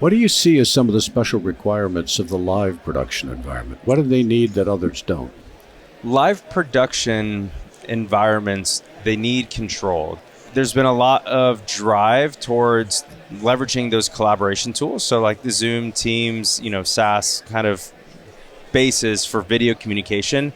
What do you see as some of the special requirements of the live production environment? What do they need that others don't? Live production environments, they need control. There's been a lot of drive towards leveraging those collaboration tools. So like the Zoom, Teams, SaaS kind of bases for video communication.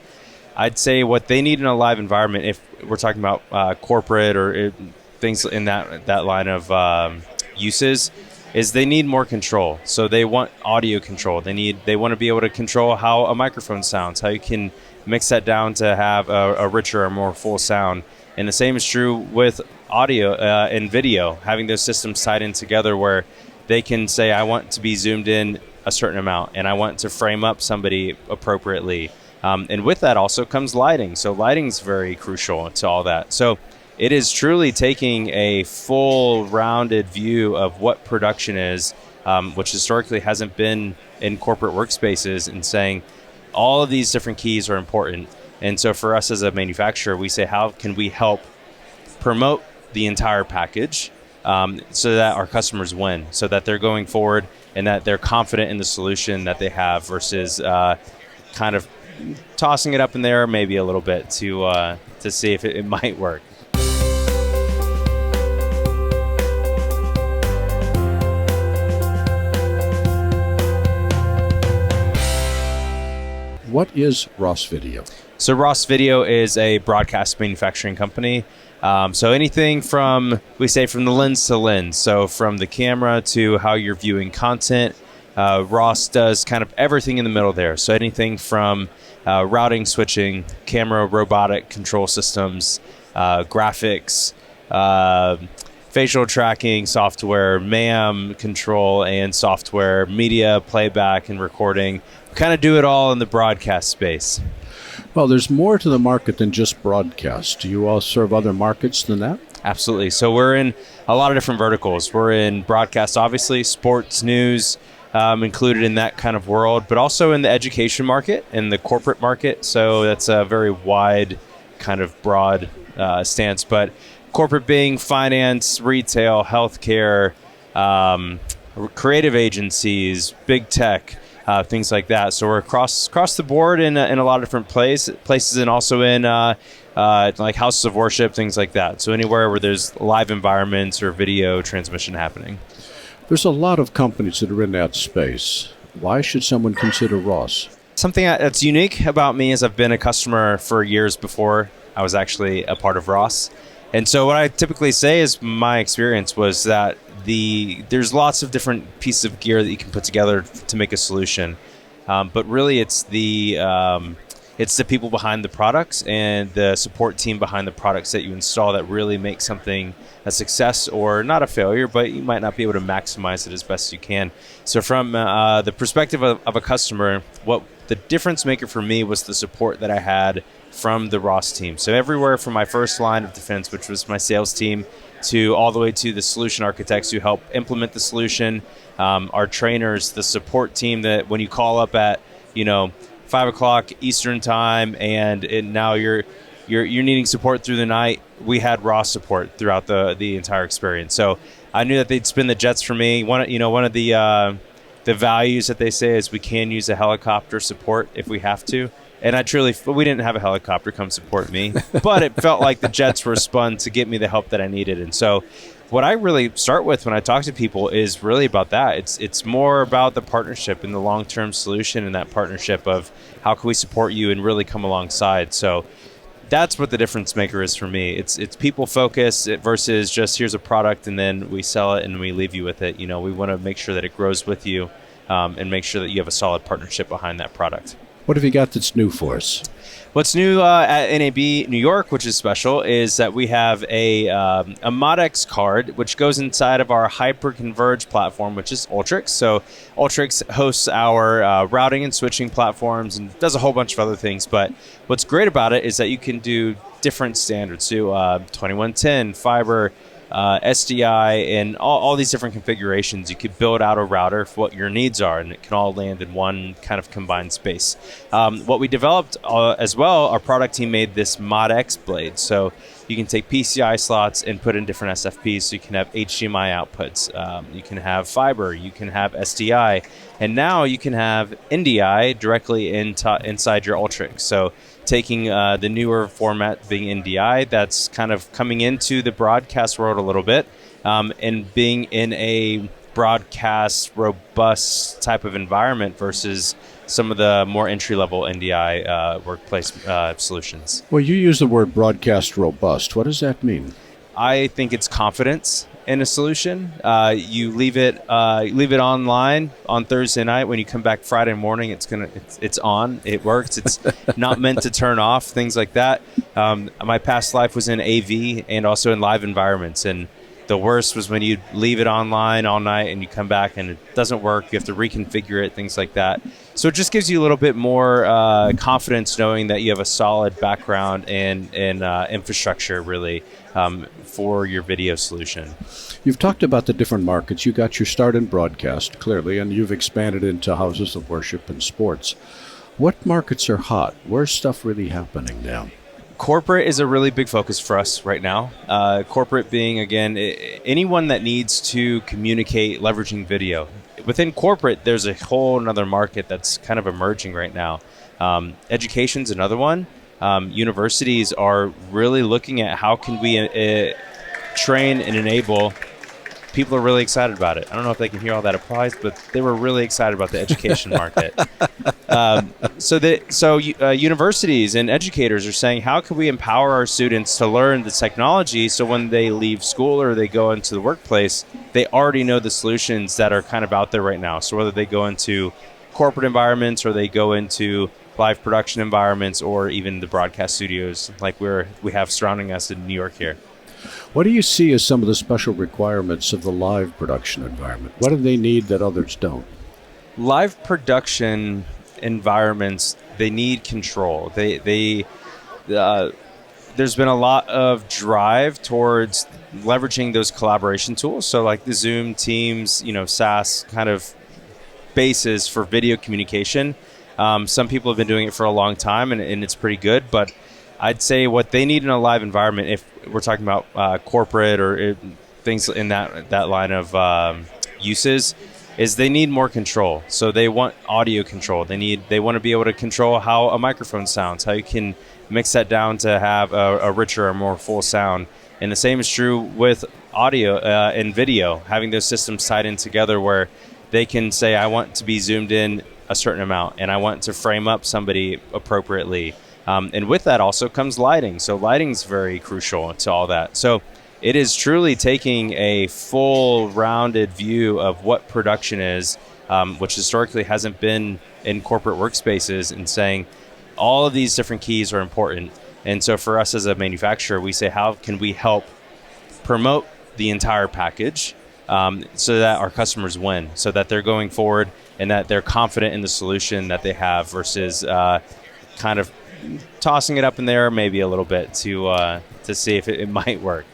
I'd say what they need in a live environment, if we're talking about corporate or things in that line of uses, is they need more control. So they want audio control. They want to be able to control how a microphone sounds, how you can mix that down to have a richer or more full sound. And the same is true with audio and video, having those systems tied in together where they can say, I want to be zoomed in a certain amount and I want to frame up somebody appropriately. And with that also comes lighting. So lighting's very crucial to all that. So it is truly taking a full rounded view of what production is, which historically hasn't been in corporate workspaces, and saying all of these different keys are important. And so for us as a manufacturer, we say, how can we help promote the entire package so that our customers win, so that they're going forward and that they're confident in the solution that they have versus kind of tossing it up in there maybe a little bit to see if it might work. What is Ross Video? So Ross Video is a broadcast manufacturing company. So anything from the lens to lens. So from the camera to how you're viewing content, Ross does kind of everything in the middle there. So anything from routing, switching, camera, robotic control systems, graphics, facial tracking software, MAM control and software, media, playback and recording. We kind of do it all in the broadcast space. Well, there's more to the market than just broadcast. Do you all serve other markets than that? Absolutely. So we're in a lot of different verticals. We're in broadcast, obviously, sports, news, included in that kind of world, but also in the education market and the corporate market. So that's a very wide, kind of broad stance. But corporate being finance, retail, healthcare, creative agencies, big tech, things like that. So we're across the board in a lot of different places, and also in like houses of worship, things like that. So anywhere where there's live environments or video transmission happening. There's a lot of companies that are in that space. Why should someone consider Ross? Something that's unique about me is I've been a customer for years before I was actually a part of Ross. And so what I typically say is my experience was that there's lots of different pieces of gear that you can put together to make a solution. But really it's the people behind the products and the support team behind the products that you install that really make something a success or not a failure, but you might not be able to maximize it as best you can. So from the perspective of a customer, what the difference maker for me was the support that I had from the Ross team. So everywhere from my first line of defense, which was my sales team, to all the way to the solution architects who help implement the solution, our trainers, the support team that when you call up at 5 o'clock Eastern time and now you're needing support through the night, we had Ross support throughout the entire experience. So I knew that they'd spin the jets for me. One of the values that they say is we can use a helicopter support if we have to. And we didn't have a helicopter come support me, but it felt like the jets were spun to get me the help that I needed. And so what I really start with when I talk to people is really about that. It's more about the partnership and the long-term solution and that partnership of how can we support you and really come alongside. So that's what the difference maker is for me. It's people focus versus just here's a product and then we sell it and we leave you with it. We want to make sure that it grows with you and make sure that you have a solid partnership behind that product. What have you got that's new for us? What's new at NAB New York, which is special, is that we have a Modex card, which goes inside of our hyper-converged platform, which is Ultrix. So Ultrix hosts our routing and switching platforms and does a whole bunch of other things. But what's great about it is that you can do different standards. So 2110, fiber, SDI, and all these different configurations. You could build out a router for what your needs are, and it can all land in one kind of combined space. What we developed as well, our product team made this Mod X blade. So you can take PCI slots and put in different SFPs. So you can have HDMI outputs, you can have fiber, you can have SDI, and now you can have NDI directly inside your Ultrix. So taking the newer format being NDI, that's kind of coming into the broadcast world a little bit, and being in a broadcast robust type of environment versus some of the more entry-level NDI workplace solutions. Well, you use the word broadcast robust. What does that mean? I think it's confidence in a solution. You leave it online on Thursday night. When you come back Friday morning, it's on. It works. It's not meant to turn off. Things like that. My past life was in AV and also in live environments, and the worst was when you leave it online all night and you come back and it doesn't work. You have to reconfigure it, things like that. So it just gives you a little bit more confidence knowing that you have a solid background in infrastructure, really, for your video solution. You've talked about the different markets. You got your start in broadcast, clearly, and you've expanded into houses of worship and sports. What markets are hot? Where's stuff really happening now? Corporate is a really big focus for us right now. Corporate being, again, anyone that needs to communicate leveraging video. Within corporate, there's a whole another market that's kind of emerging right now. Education's another one. Universities are really looking at how can we train and enable. People are really excited about it. I don't know if they can hear all that applies, but they were really excited about the education market. So universities and educators are saying, how can we empower our students to learn the technology so when they leave school or they go into the workplace, they already know the solutions that are kind of out there right now. So whether they go into corporate environments or they go into live production environments or even the broadcast studios like we have surrounding us in New York here. What do you see as some of the special requirements of the live production environment? What do they need that others don't? Live production environments, they need control. There's been a lot of drive towards leveraging those collaboration tools. So like the Zoom, Teams, SaaS kind of bases for video communication. Some people have been doing it for a long time and it's pretty good, but I'd say what they need in a live environment, if we're talking about corporate or things in that line of uses, is they need more control. So they want audio control. They want to be able to control how a microphone sounds, how you can mix that down to have a richer or more full sound. And the same is true with audio and video, having those systems tied in together where they can say, I want to be zoomed in a certain amount and I want to frame up somebody appropriately. And with that also comes lighting. So lighting's very crucial to all that. So it is truly taking a full rounded view of what production is, which historically hasn't been in corporate workspaces, and saying all of these different keys are important. And so for us as a manufacturer, we say, how can we help promote the entire package so that our customers win, so that they're going forward and that they're confident in the solution that they have versus kind of tossing it up in there maybe a little bit to see if it might work.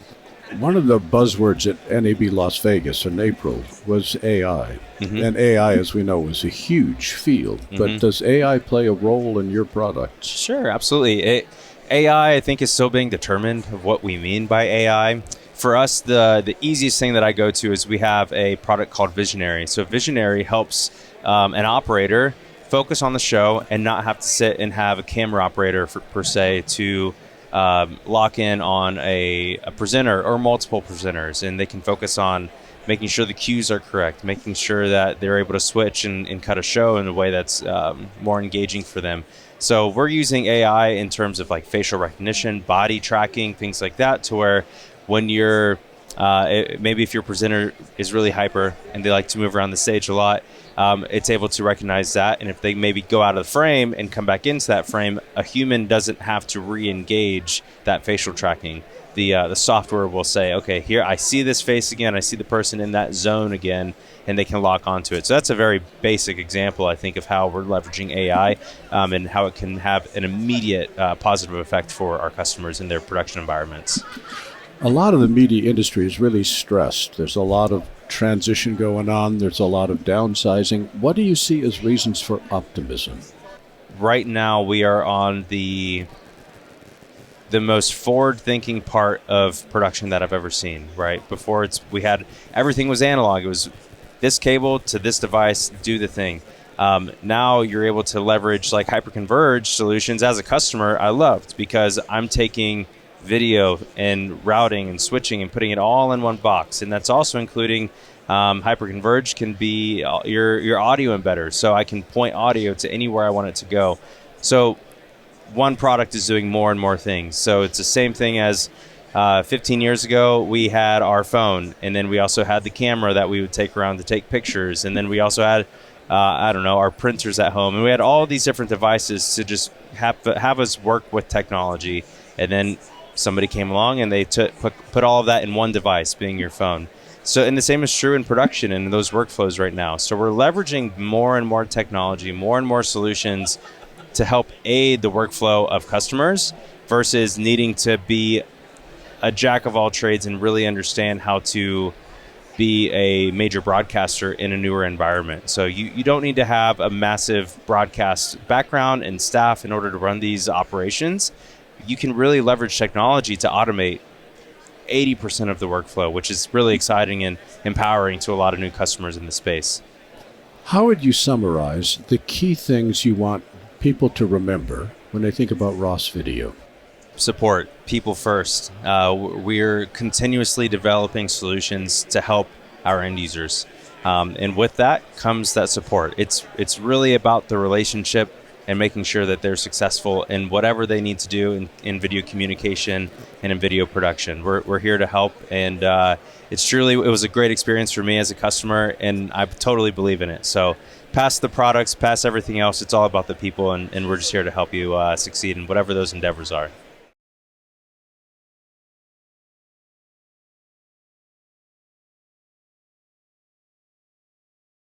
One of the buzzwords at NAB Las Vegas in April was AI. Mm-hmm. And AI, as we know, is a huge field. Mm-hmm. But does AI play a role in your products? Sure, absolutely. AI, I think, is still being determined of what we mean by AI. For us, the easiest thing that I go to is we have a product called Visionary. So Visionary helps an operator focus on the show and not have to sit and have a camera operator per se to lock in on a presenter or multiple presenters, and they can focus on making sure the cues are correct, making sure that they're able to switch and cut a show in a way that's more engaging for them. So we're using AI in terms of like facial recognition, body tracking, things like that, to where when you're maybe if your presenter is really hyper and they like to move around the stage a lot, it's able to recognize that. And if they maybe go out of the frame and come back into that frame, a human doesn't have to re-engage that facial tracking. The software will say, okay, here I see this face again, I see the person in that zone again, and they can lock onto it. So that's a very basic example, I think, of how we're leveraging AI and how it can have an immediate positive effect for our customers in their production environments. A lot of the media industry is really stressed. There's a lot of transition going on. There's a lot of downsizing. What do you see as reasons for optimism? Right now, we are on the the most forward-thinking part of production that I've ever seen. Right before everything was analog. It was this cable to this device, do the thing. Now you're able to leverage like hyperconverged solutions. As a customer, I loved, because I'm taking video and routing and switching and putting it all in one box, and that's also including hyperconverged can be your audio embedder, so I can point audio to anywhere I want it to go. So one product is doing more and more things. So it's the same thing as 15 years ago, we had our phone, and then we also had the camera that we would take around to take pictures, and then we also had our printers at home, and we had all these different devices to just have us work with technology. And then somebody came along and they put all of that in one device, being your phone. So, and the same is true in production and in those workflows right now. So we're leveraging more and more technology, more and more solutions to help aid the workflow of customers, versus needing to be a jack of all trades and really understand how to be a major broadcaster in a newer environment. So you don't need to have a massive broadcast background and staff in order to run these operations. You can really leverage technology to automate 80% of the workflow, which is really exciting and empowering to a lot of new customers in the space. How would you summarize the key things you want people to remember when they think about Ross Video? Support, people first. We're continuously developing solutions to help our end users. And with that comes that support. It's really about the relationship and making sure that they're successful in whatever they need to do in video communication and in video production. We're here to help, and it was a great experience for me as a customer, and I totally believe in it. So past the products, past everything else, it's all about the people, and we're just here to help you succeed in whatever those endeavors are.